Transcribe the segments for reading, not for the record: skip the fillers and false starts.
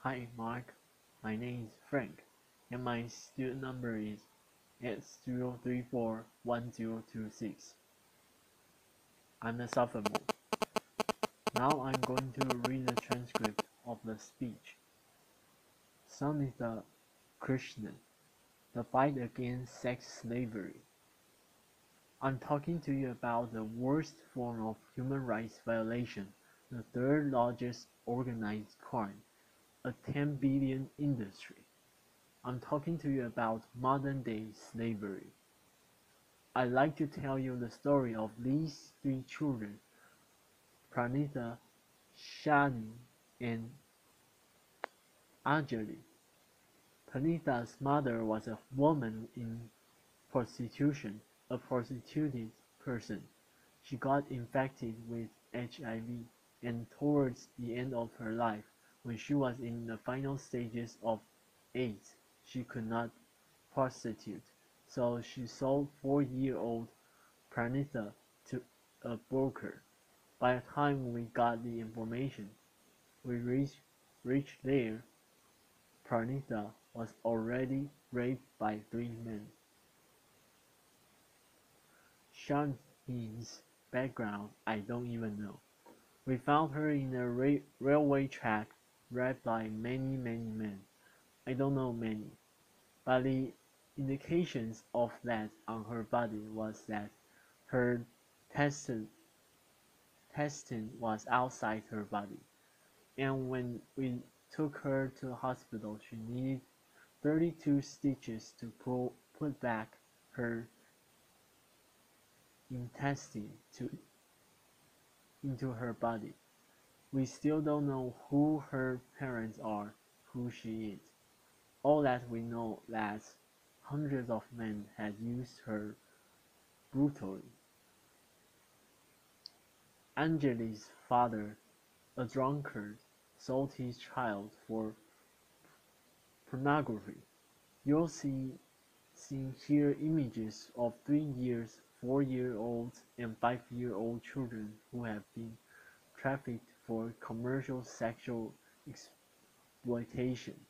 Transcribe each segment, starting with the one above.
Hi Mark, my name is Frank, and my student number is S0341026. I'm a sophomore. Now I'm going to read the transcript of the speech. Sunitha, Krishnan, the fight against sex slavery. I'm talking to you about the worst form of human rights violation, the third largest organized crime, a 10 billion industry. I'm talking to you about modern-day slavery. I'd like to tell you the story of these three children, Pranitha, Shani, and Anjali. Pranitha's mother was a woman in prostitution, a prostituted person. She got infected with HIV, and towards the end of her life, when she was in the final stages of AIDS, she could not prostitute, so she sold 4-year-old Pranitha to a broker. By the time we got the information, we reached there, Pranitha was already raped by 3 men. Shani's background I don't even know. We found her in a railway track, raped by many men. I don't know many, but the indications of that on her body was that her testin was outside her body, and when we took her to the hospital she needed 32 stitches to put back her intestine into her body. We still don't know who her parents are, who she is. All that we know that hundreds of men had used her brutally. Anjali's father, a drunkard, sold his child for pornography. You'll see here images of 3-year, 4-year-old, and 5-year-old children who have been trafficked for commercial sexual exploitation.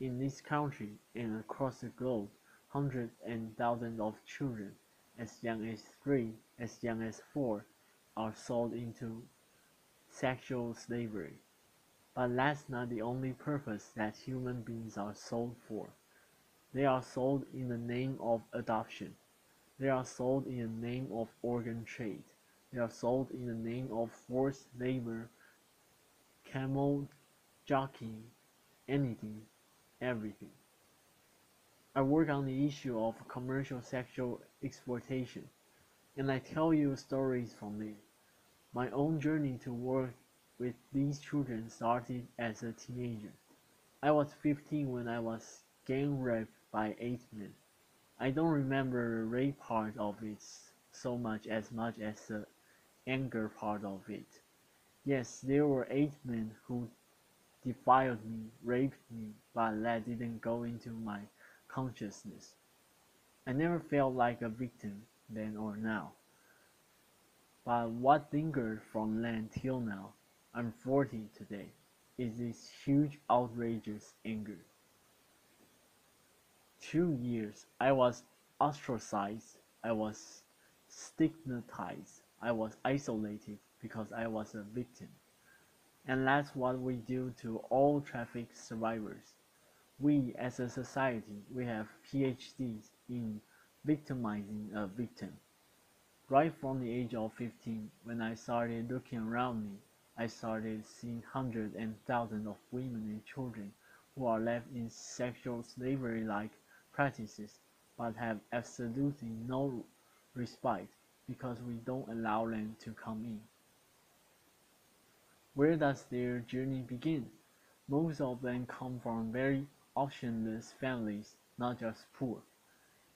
In this country and across the globe, hundreds and thousands of children, as young as 3, as young as 4, are sold into sexual slavery. But that's not the only purpose that human beings are sold for. They are sold in the name of adoption. They are sold in the name of organ trade. They are sold in the name of forced labor, camel jockeying, anything, everything. I work on the issue of commercial sexual exploitation, and I tell you stories from it. My own journey to work with these children started as a teenager. I was 15 when I was gang raped by 8 men. I don't remember the rape part of it so much as the anger part of it. Yes, there were 8 men who defiled me, raped me, but that didn't go into my consciousness. I never felt like a victim then or now. But what lingered from then till now, I'm 40 today, is this huge outrageous anger. 2 years I was ostracized, I was stigmatized, I was isolated because I was a victim. And that's what we do to all traffic survivors. We as a society, we have PhDs in victimizing a victim. Right from the age of 15, when I started looking around me, I started seeing hundreds and thousands of women and children who are left in sexual slavery-like practices, but have absolutely no respite because we don't allow them to come in. Where does their journey begin? Most of them come from very optionless families, not just poor.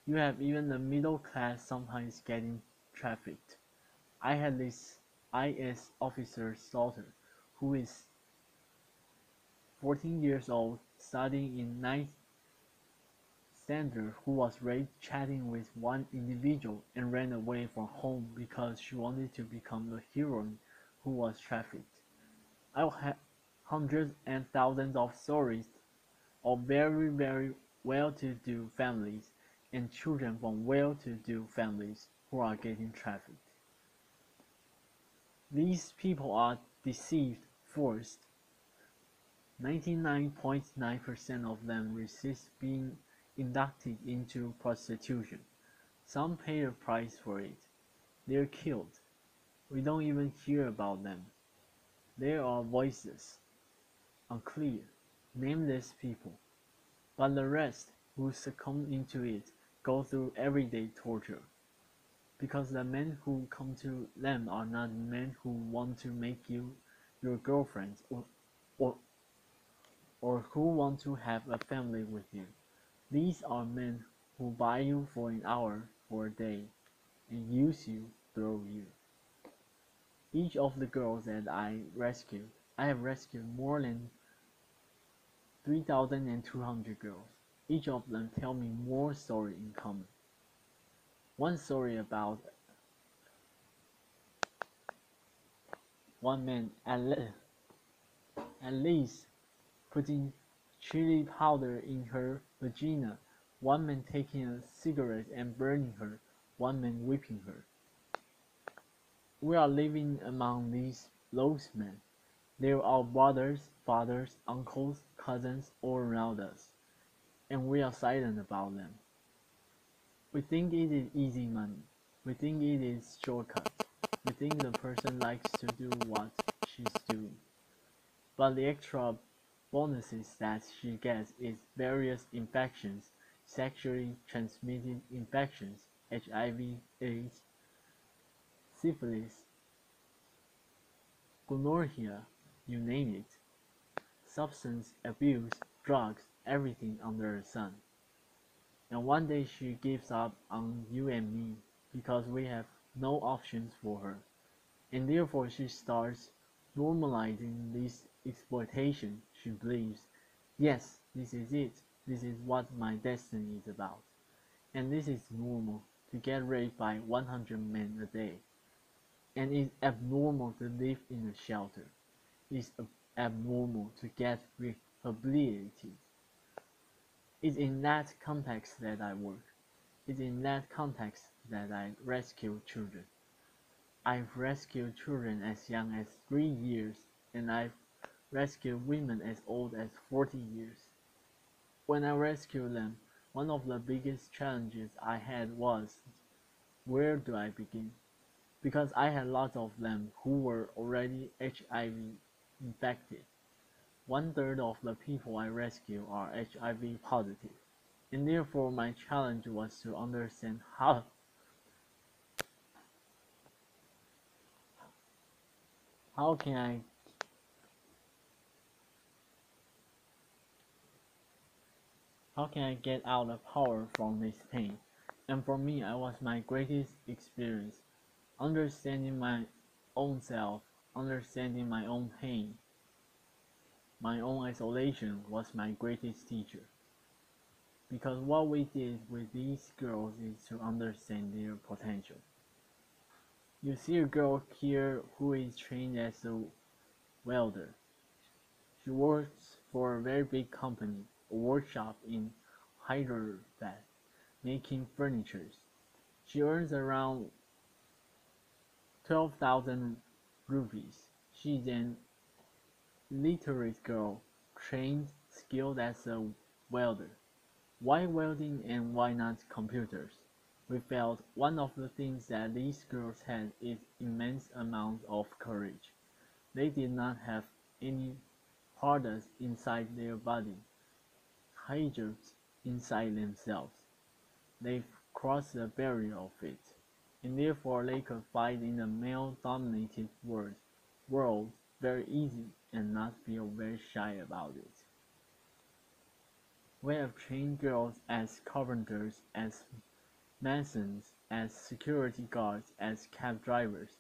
You have even the middle class sometimes getting trafficked. I had this IS officer's daughter, who is 14 years old, studying in ninth standard, who was raped chatting with one individual and ran away from home because she wanted to become the heroine who was trafficked. I hundreds and thousands of stories of very well-to-do families and children from well-to-do families who are getting trafficked. These people are deceived first. 99.9% of them resist being inducted into prostitution. Some pay a price for it. They're killed. We don't even hear about them. There are voices, unclear, nameless people. But the rest who succumb into it go through everyday torture. Because the men who come to them are not men who want to make you your girlfriends or, or who want to have a family with you. These are men who buy you for an hour or a day and use you, throw you. Each of the girls that I have rescued more than 3,200 girls. Each of them tell me more story in common. One story about one man at least putting chili powder in her vagina, one man taking a cigarette and burning her, one man whipping her. We are living among those men. They are our brothers, fathers, uncles, cousins, all around us, and we are silent about them. We think it is easy money. We think it is shortcut. We think the person likes to do what she's doing. But the extra bonuses that she gets is various infections, sexually transmitted infections, HIV, AIDS, syphilis, gonorrhea, you name it. Substance abuse, drugs, everything under the sun. And one day she gives up on you and me because we have no options for her. And therefore she starts normalizing this exploitation. She believes, yes, this is it. This is what my destiny is about. And this is normal to get raped by 100 men a day. And it's abnormal to live in a shelter. It's abnormal to get rehabilitated. It's in that context that I work. It's in that context that I rescue children. I've rescued children as young as 3 years, and I've rescued women as old as 40 years. When I rescued them, one of the biggest challenges I had was, where do I begin? Because I had lots of them who were already HIV infected. 1/3 of the people I rescue are HIV positive, and therefore my challenge was to understand how can I get out of power from this pain. And for me, it was my greatest experience. Understanding my own self, understanding my own pain, my own isolation was my greatest teacher. Because what we did with these girls is to understand their potential. You see a girl here who is trained as a welder. She works for a very big company, a workshop in Hyderabad, making furniture. She earns around 12,000 rupees. She's an illiterate girl, trained, skilled as a welder. Why welding and why not computers? We felt one of the things that these girls had is immense amount of courage. They did not have any hardness inside their body, hijabs inside themselves. They've crossed the barrier of it, and therefore they could fight in a male-dominated world very easy and not feel very shy about it. We have trained girls as carpenters, as masons, as security guards, as cab drivers,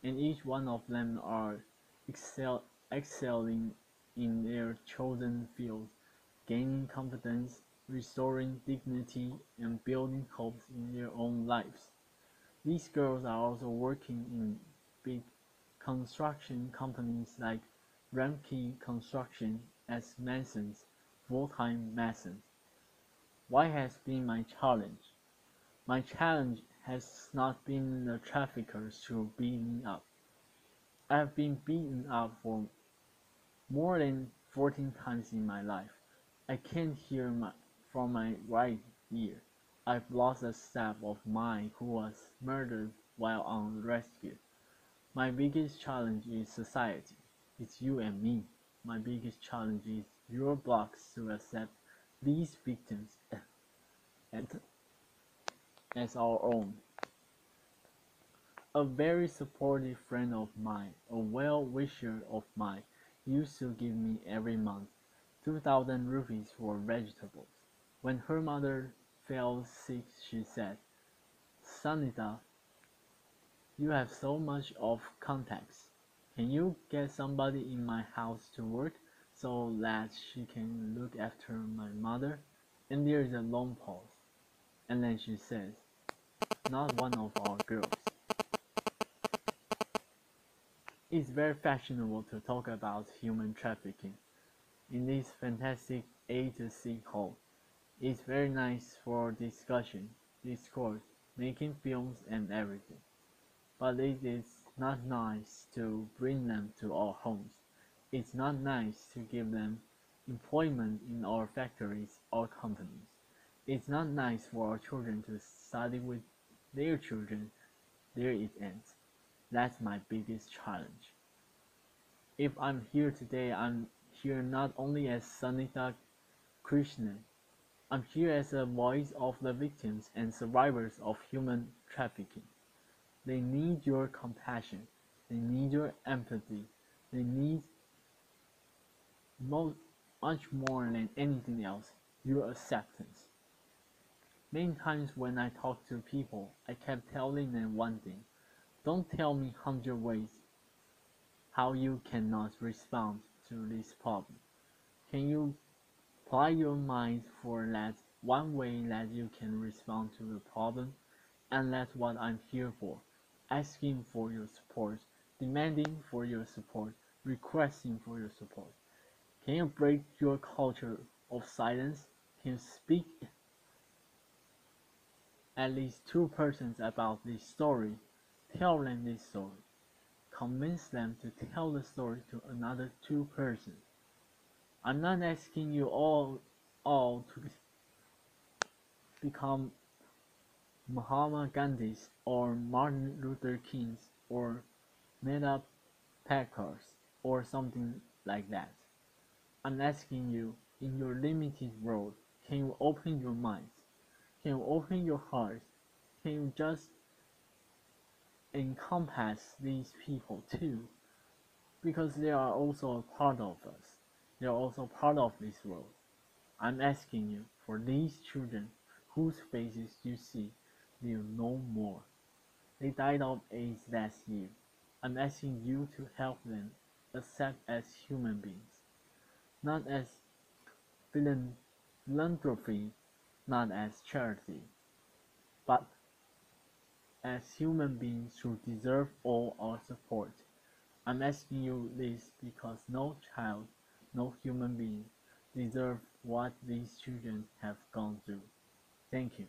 and each one of them are excelling in their chosen fields, gaining confidence, restoring dignity, and building hopes in their own lives. These girls are also working in big construction companies like Ramkey Construction as masons, full-time masons. What has been my challenge? My challenge has not been the traffickers to beat me up. I have been beaten up for more than 14 times in my life. I can't hear from my right ear. I've lost a staff of mine who was murdered while on rescue. My biggest challenge is society. It's you and me. My biggest challenge is your blocks to accept these victims as our own. A very supportive friend of mine, a well-wisher of mine, used to give me every month 2,000 rupees for vegetables. When her mother fell sick, she said, Sunitha, you have so much of contacts. Can you get somebody in my house to work so that she can look after my mother? And there is a long pause. And then she says, not one of our girls. It's very fashionable to talk about human trafficking in this fantastic A to C hall. It's very nice for discussion, discourse, making films and everything. But it is not nice to bring them to our homes. It's not nice to give them employment in our factories or companies. It's not nice for our children to study with their children. There it ends. That's my biggest challenge. If I'm here today, I'm here not only as Sunitha Krishnan, I'm here as a voice of the victims and survivors of human trafficking. They need your compassion. They need your empathy. They need much more than anything else, your acceptance. Many times when I talk to people, I kept telling them one thing. Don't tell me 100 ways how you cannot respond to this problem. Can you apply your mind for that one way that you can respond to the problem? And that's what I'm here for. Asking for your support, demanding for your support, requesting for your support. Can you break your culture of silence? Can you speak at least two persons about this story? Tell them this story. Convince them to tell the story to another two persons. I'm not asking you all to become Mahatma Gandhis or Martin Luther Kings or Meta Packers or something like that. I'm asking you, in your limited world, can you open your minds? Can you open your hearts? Can you just encompass these people too? Because they are also a part of us. They are also part of this world. I'm asking you for these children whose faces you see will no more. They died of AIDS last year. I'm asking you to help them accept as human beings, not as philanthropy, not as charity, but as human beings who deserve all our support. I'm asking you this because no child, no human being deserves what these children have gone through. Thank you.